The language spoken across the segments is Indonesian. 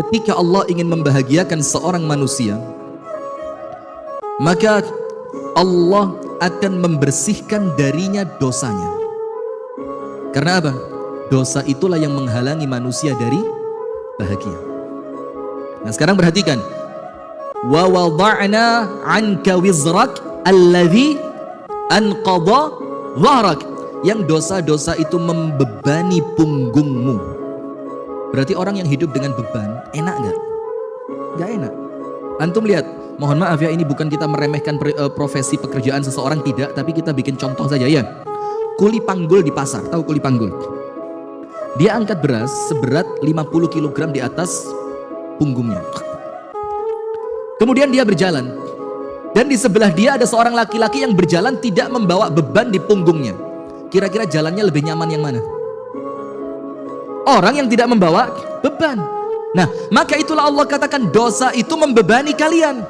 ketika Allah ingin membahagiakan seorang manusia, maka Allah akan membersihkan darinya dosanya. Karena apa? Dosa itulah yang menghalangi manusia dari bahagia. Nah sekarang perhatikan. Wa wada'na 'anka wizrak alladhi anqadha dhahrak. Yang dosa-dosa itu membebani punggungmu. Berarti orang yang hidup dengan beban enak nggak? Nggak enak. Antum lihat, mohon maaf ya, ini bukan kita meremehkan profesi pekerjaan seseorang, tidak, tapi kita bikin contoh saja ya. Kuli panggul di pasar, tahu kuli panggul? Dia angkat beras seberat 50 kg di atas punggungnya. Kemudian dia berjalan, dan di sebelah dia ada seorang laki-laki yang berjalan tidak membawa beban di punggungnya. Kira-kira jalannya lebih nyaman yang mana? Orang yang tidak membawa beban. Nah, maka itulah Allah katakan dosa itu membebani kalian.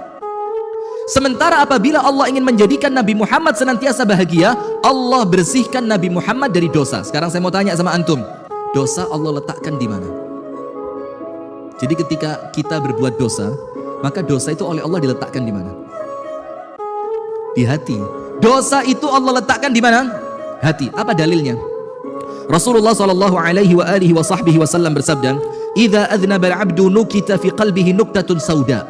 Sementara apabila Allah ingin menjadikan Nabi Muhammad senantiasa bahagia, Allah bersihkan Nabi Muhammad dari dosa. Sekarang saya mau tanya sama antum, dosa Allah letakkan di mana? Jadi ketika kita berbuat dosa, maka dosa itu oleh Allah diletakkan di mana? Di hati. Dosa itu Allah letakkan di mana? Hati. Apa dalilnya? Rasulullah sallallahu alaihi wa alihi wa sahbihi wasallam bersabda, "Idza adznaba al-'abdu nukita fi qalbihi nuktatun sauda."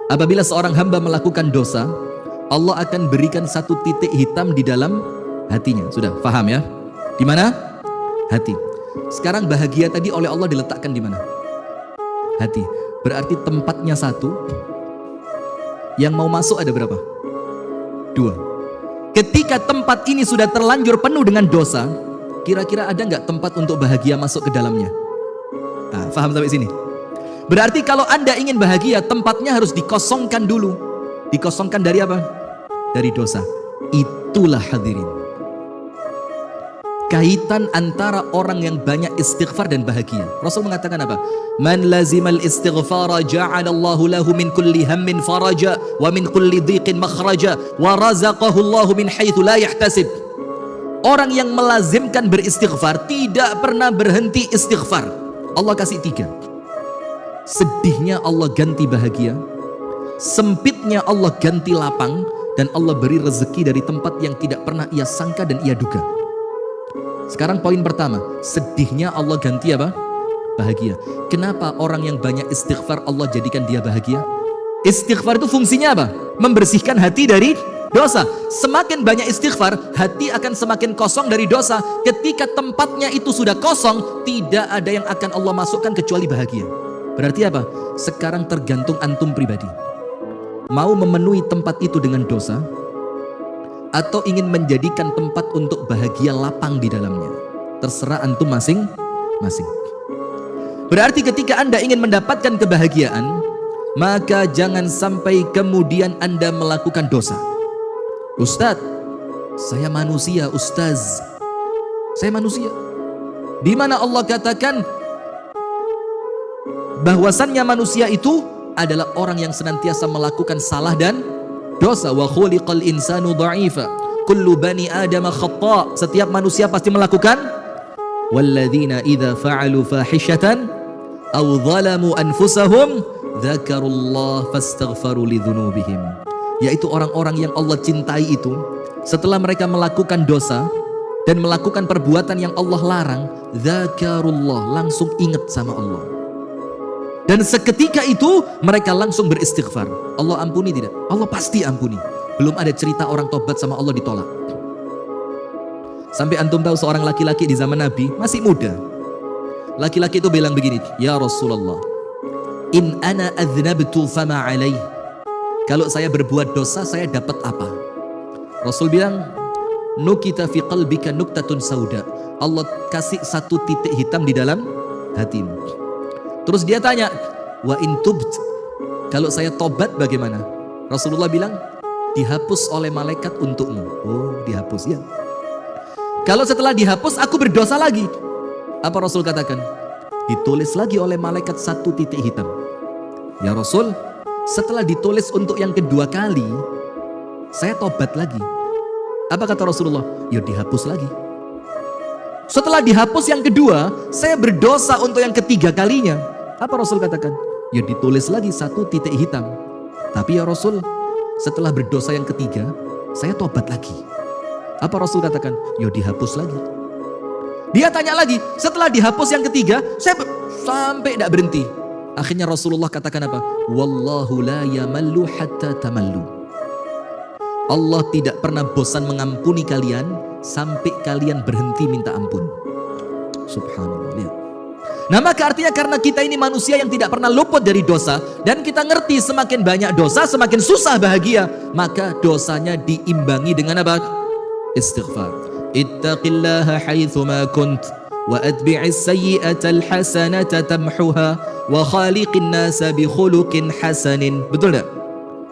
Apabila seorang hamba melakukan dosa, Allah akan berikan satu titik hitam di dalam hatinya. Sudah paham ya? Di mana? Hati. Sekarang bahagia tadi oleh Allah diletakkan di mana? Hati. Berarti tempatnya satu. Yang mau masuk ada berapa? 2. Ketika tempat ini sudah terlanjur penuh dengan dosa, kira-kira ada nggak tempat untuk bahagia masuk ke dalamnya? Nah, paham sampai sini? Berarti kalau Anda ingin bahagia, tempatnya harus dikosongkan dulu. Dikosongkan dari apa? Dari dosa. Itulah hadirin kaitan antara orang yang banyak istighfar dan bahagia. Rasul mengatakan apa? Man lazimal istighfara ja'alallahu lahu min kulli hammin faraja wa min kulli dhiqin makhraja wa razaqahu Allahu min haitsu la yahtasib. Orang yang melazimkan beristighfar tidak pernah berhenti istighfar. Allah kasih 3. Sedihnya Allah ganti bahagia, sempitnya Allah ganti lapang, dan Allah beri rezeki dari tempat yang tidak pernah ia sangka dan ia duga. Sekarang poin pertama, sedihnya Allah ganti apa? Bahagia. Kenapa orang yang banyak istighfar Allah jadikan dia bahagia? Istighfar itu fungsinya apa? Membersihkan hati dari dosa. Semakin banyak istighfar, hati akan semakin kosong dari dosa. Ketika tempatnya itu sudah kosong, tidak ada yang akan Allah masukkan kecuali bahagia. Berarti apa? Sekarang tergantung antum pribadi. Mau memenuhi tempat itu dengan dosa, atau ingin menjadikan tempat untuk bahagia lapang di dalamnya. Terserah antum masing-masing. Berarti ketika Anda ingin mendapatkan kebahagiaan, maka jangan sampai kemudian Anda melakukan dosa. Ustadz, saya manusia Ustaz. Saya manusia. Di mana Allah katakan bahwasannya manusia itu adalah orang yang senantiasa melakukan salah dan dosa. Wa khuliqal insanu dha'ifa kullu bani adama khata'. Setiap manusia pasti melakukan. Walladzina idza fa'alu fahishatan aw zalamu anfusahum dzakarullah fastaghfaru lidzunubihim. Yaitu orang-orang yang Allah cintai itu, setelah mereka melakukan dosa dan melakukan perbuatan yang Allah larang, dzakarullah, langsung ingat sama Allah. Dan seketika itu mereka langsung beristighfar. Allah ampuni tidak? Allah pasti ampuni. Belum ada cerita orang tobat sama Allah ditolak. Sampai antum tahu seorang laki-laki di zaman Nabi masih muda. Laki-laki itu bilang begini, "Ya Rasulullah, in ana adznabtu fama alaih." Kalau saya berbuat dosa, saya dapat apa? Rasul bilang, "Nukita fi qalbika nuktatun sauda." Allah kasih satu titik hitam di dalam hatimu. Terus dia tanya, "Wa in tubt?" Kalau saya tobat bagaimana? Rasulullah bilang, "Dihapus oleh malaikat untukmu." Oh, dihapus ya. Kalau setelah dihapus aku berdosa lagi, apa Rasul katakan? Ditulis lagi oleh malaikat satu titik hitam. Ya Rasul, setelah ditulis untuk yang kedua kali, saya tobat lagi. Apa kata Rasulullah? Ya dihapus lagi. Setelah dihapus yang kedua, saya berdosa untuk yang ketiga kalinya. Apa Rasul katakan? Ya ditulis lagi 1 titik hitam. Tapi ya Rasul, setelah berdosa yang ketiga, saya tobat lagi. Apa Rasul katakan? Ya dihapus lagi. Dia tanya lagi, setelah dihapus yang ketiga, saya sampai tidak berhenti. Akhirnya Rasulullah katakan apa? Wallahu la yamallu hatta tamallu. Allah tidak pernah bosan mengampuni kalian sampai kalian berhenti minta ampun. Subhanallah. Lihat. Nah maka artinya karena kita ini manusia yang tidak pernah luput dari dosa, dan kita ngerti semakin banyak dosa semakin susah bahagia, maka dosanya diimbangi dengan apa? Istighfar. Ittaqillaha haitsuma kunt wa atbi'is sayyi'atal hasanata tamhuha wa khaliqin nasa bi khuluqin hasanin. Betul tak?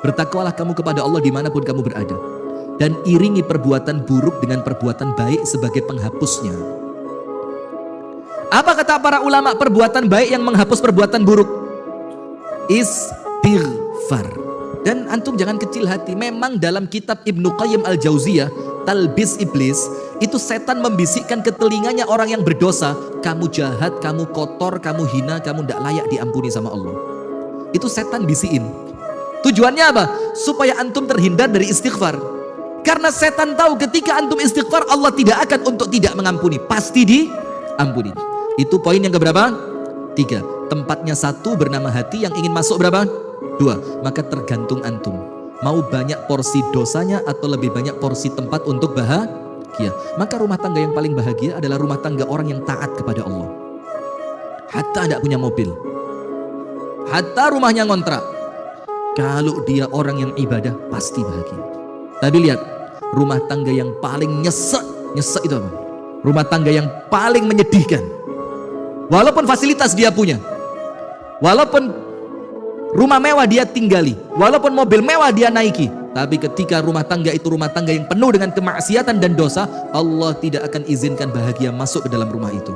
Bertakwalah kamu kepada Allah dimanapun kamu berada, dan iringi perbuatan buruk dengan perbuatan baik sebagai penghapusnya. Apa kata para ulama perbuatan baik yang menghapus perbuatan buruk? Istighfar. Dan antum jangan kecil hati, memang dalam kitab Ibnu Qayyim Al-Jauziyah, Talbis Iblis, itu setan membisikkan ke telinganya orang yang berdosa, kamu jahat, kamu kotor, kamu hina, kamu tidak layak diampuni sama Allah. Itu setan bisikin. Tujuannya apa? Supaya antum terhindar dari istighfar. Karena setan tahu ketika antum istighfar, Allah tidak akan untuk tidak mengampuni, pasti diampuni. Itu poin yang keberapa? 3. Tempatnya 1 bernama hati, yang ingin masuk berapa? 2. Maka tergantung antum, mau banyak porsi dosanya atau lebih banyak porsi tempat untuk bahagia. Maka rumah tangga yang paling bahagia adalah rumah tangga orang yang taat kepada Allah. Hatta tidak punya mobil, hatta rumahnya ngontrak, kalau dia orang yang ibadah pasti bahagia. Tapi lihat, rumah tangga yang paling nyesek itu apa? Rumah tangga yang paling menyedihkan. Walaupun fasilitas dia punya, walaupun rumah mewah dia tinggali, walaupun mobil mewah dia naiki, tapi ketika rumah tangga itu rumah tangga yang penuh dengan kemaksiatan dan dosa, Allah tidak akan izinkan bahagia masuk ke dalam rumah itu.